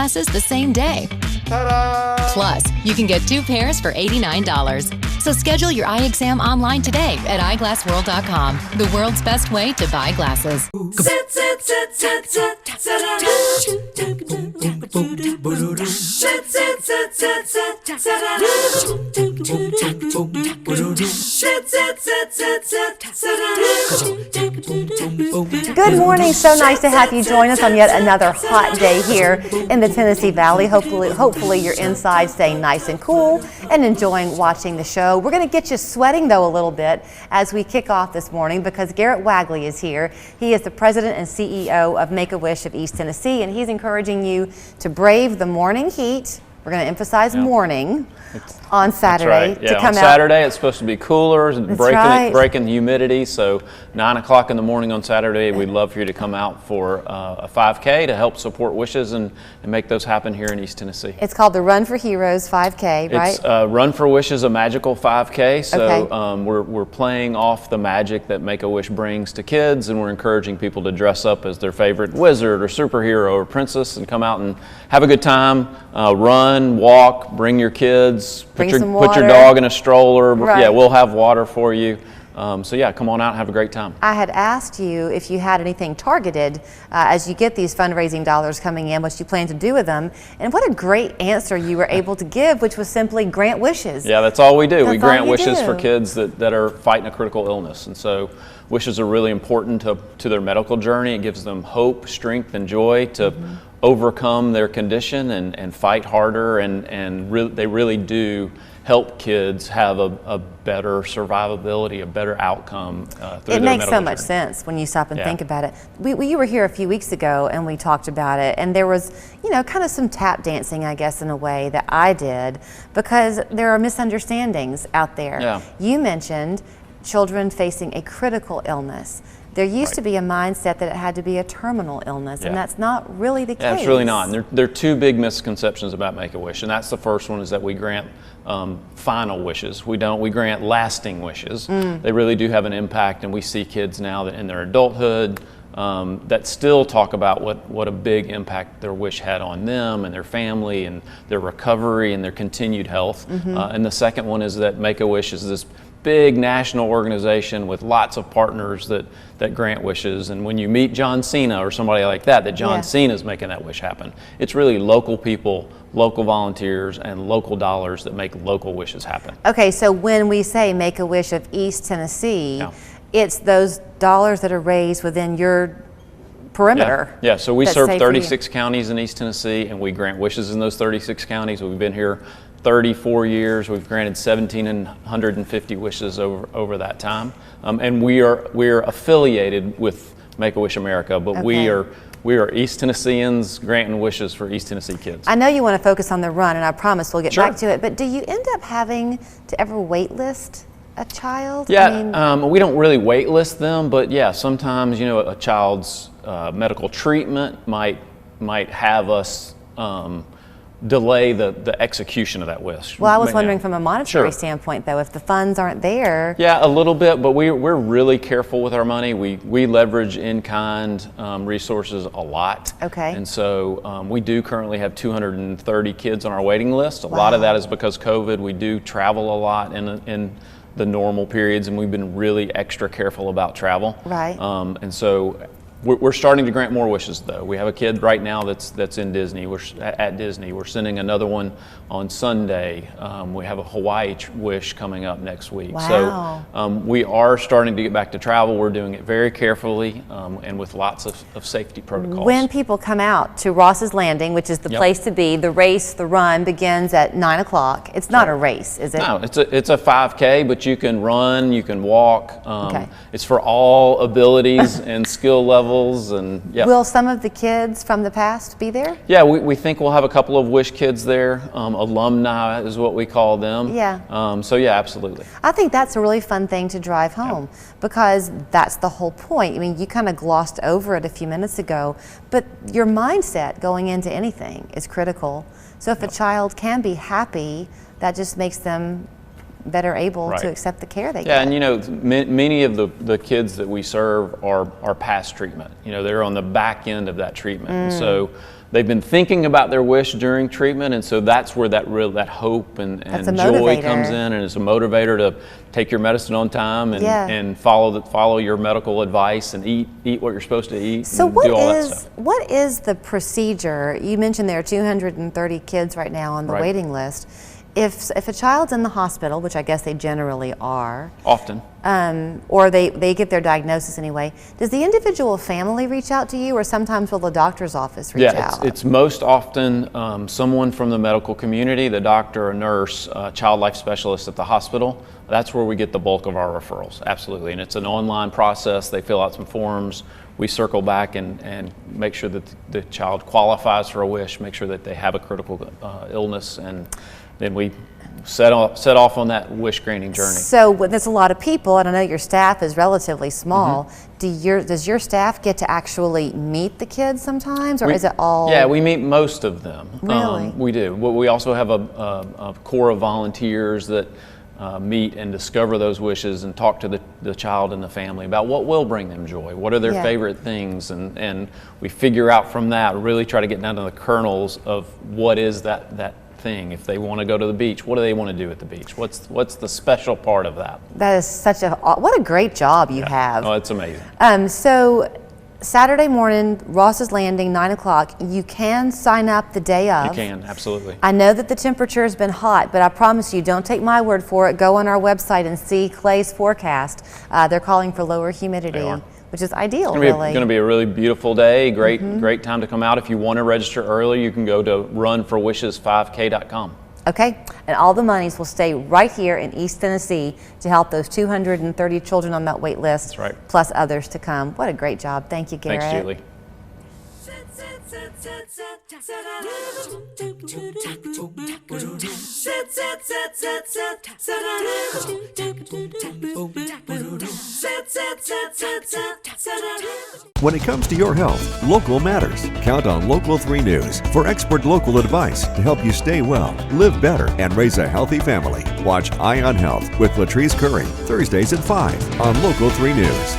eyeglasses the same day. Ta-da! Plus, you can get 2 pairs for $89. So schedule your eye exam online today at eyeglassworld.com, the world's best way to buy glasses. Good morning. So nice to have you join us on yet another hot day here in the Tennessee Valley. Hopefully you're inside staying nice and cool and enjoying watching the show. We're going to get you sweating though a little bit as we kick off this morning because Garrett Wagley is here. He is the president and CEO of Make-A-Wish of East Tennessee, and he's encouraging you to brave the morning heat. We're going to emphasize morning on Saturday. That's right. To come on Saturday it's supposed to be cooler, breaking the humidity. So 9 o'clock in the morning on Saturday, we'd love for you to come out for a 5K to help support wishes and make those happen here in East Tennessee. It's called the Run for Heroes 5K, right? It's Run for Wishes, a magical 5K. So we're playing off the magic that Make-A-Wish brings to kids, and we're encouraging people to dress up as their favorite wizard or superhero or princess and come out and have a good time, run, walk, bring your kids. Put your dog in a stroller. Right. Yeah, we'll have water for you. So yeah, come on out and have a great time. I had asked you if you had anything targeted as you get these fundraising dollars coming in, what you plan to do with them, and what a great answer you were able to give, which was simply grant wishes. Yeah, that's all we do. We grant wishes for kids that are fighting a critical illness, and so wishes are really important to their medical journey. It gives them hope, strength, and joy to overcome their condition and fight harder, and they really do help kids have a better survivability, a better outcome through their medical journey. It makes so much sense when you stop and think about it. You were here a few weeks ago and we talked about it, and there was, kind of some tap dancing, I guess, in a way that I did, because there are misunderstandings out there. Yeah. You mentioned children facing a critical illness. There used to be a mindset that it had to be a terminal illness, and that's not really the case. Yeah, it's really not. And there are two big misconceptions about Make-A-Wish, and that's the first one, is that we grant final wishes. We don't. We grant lasting wishes. They really do have an impact, and we see kids now that in their adulthood that still talk about what a big impact their wish had on them and their family and their recovery and their continued health. And the second one is that Make-A-Wish is this big national organization with lots of partners that grant wishes, and when you meet John Cena or somebody like that John Cena is making that wish happen. It's really local people, local volunteers, and local dollars that make local wishes happen. Okay, so when we say Make-A-Wish of East Tennessee, it's those dollars that are raised within your perimeter. Yeah, so we serve 36 counties in East Tennessee, and we grant wishes in those 36 counties. We've been here 34 years. We've granted 1,750 wishes over that time, and we are affiliated with Make-A-Wish America, but we are East Tennesseans granting wishes for East Tennessee kids. I know you want to focus on the run, and I promise we'll get back to it, but do you end up having to ever wait list a child? Yeah, we don't really wait list them, but yeah, sometimes a child's medical treatment might have us delay the execution of that wish. Well, I was wondering from a monetary standpoint, though, if the funds aren't there. Yeah, a little bit, but we're really careful with our money. We leverage in-kind resources a lot. Okay. And so we do currently have 230 kids on our waiting list. A lot of that is because COVID. We do travel a lot in the normal periods, and we've been really extra careful about travel. Right. And so we're starting to grant more wishes, though. We have a kid right now that's in Disney. We're at Disney. We're sending another one on Sunday. We have a Hawaii wish coming up next week. Wow. So we are starting to get back to travel. We're doing it very carefully and with lots of safety protocols. When people come out to Ross's Landing, which is the place to be, the run begins at 9 o'clock. It's not a race, is it? No, it's a 5K, but you can run, you can walk. It's for all abilities and skill levels. And Will some of the kids from the past be there? Yeah, we think we'll have a couple of Wish kids there. Alumni is what we call them. Yeah. So yeah, absolutely. I think that's a really fun thing to drive home because that's the whole point. I mean, you kind of glossed over it a few minutes ago, but your mindset going into anything is critical. So if a child can be happy, that just makes them better able to accept the care they get. And many of the kids that we serve are past treatment. They're on the back end of that treatment. And so they've been thinking about their wish during treatment, and so that's where that hope and That's a joy motivator. comes in, and it's a motivator to take your medicine on time and, Yeah. and follow your medical advice and eat what you're supposed to eat. So and do all that stuff. what is the procedure? You mentioned there are 230 kids right now on the Right. waiting list. If a child's in the hospital, which I guess they generally are, Often. or they get their diagnosis anyway, does the individual family reach out to you, or sometimes will the doctor's office reach Yeah, out? it's most often someone from the medical community, the doctor, a nurse, child life specialist at the hospital. That's where we get the bulk of our referrals, absolutely. And it's an online process. They fill out some forms. We circle back and make sure that the child qualifies for a wish, make sure that they have a critical illness, and then we set off on that wish granting journey. So there's a lot of people, and I know your staff is relatively small. Does your staff get to actually meet the kids sometimes, or is it all? Yeah, we meet most of them. Really? We do. We also have a core of volunteers that meet and discover those wishes and talk to the child and the family about what will bring them joy, what are their Yeah. favorite things, and we figure out from that, really try to get down to the kernels of what is that thing. If they want to go to the beach, what do they want to do at the beach? What's the special part of that? That is what a great job you have. Oh, it's amazing. So Saturday morning, Ross's Landing, 9 o'clock. You can sign up the day of. You can, absolutely. I know that the temperature has been hot, but I promise you, don't take my word for it. Go on our website and see Clay's forecast. They're calling for lower humidity, They are. which is ideal, It's really. going to be a really beautiful day. Great time to come out. If you want to register early, you can go to runforwishes5k.com. Okay, and all the monies will stay right here in East Tennessee to help those 230 children on that wait list. That's right. Plus others to come. What a great job. Thank you, Garrett. Thanks, Julie. When it comes to your health, local matters. Count on Local 3 News for expert local advice to help you stay well, live better, and raise a healthy family. Watch Eye on Health with Latrice Curry, Thursdays at 5 on Local 3 News.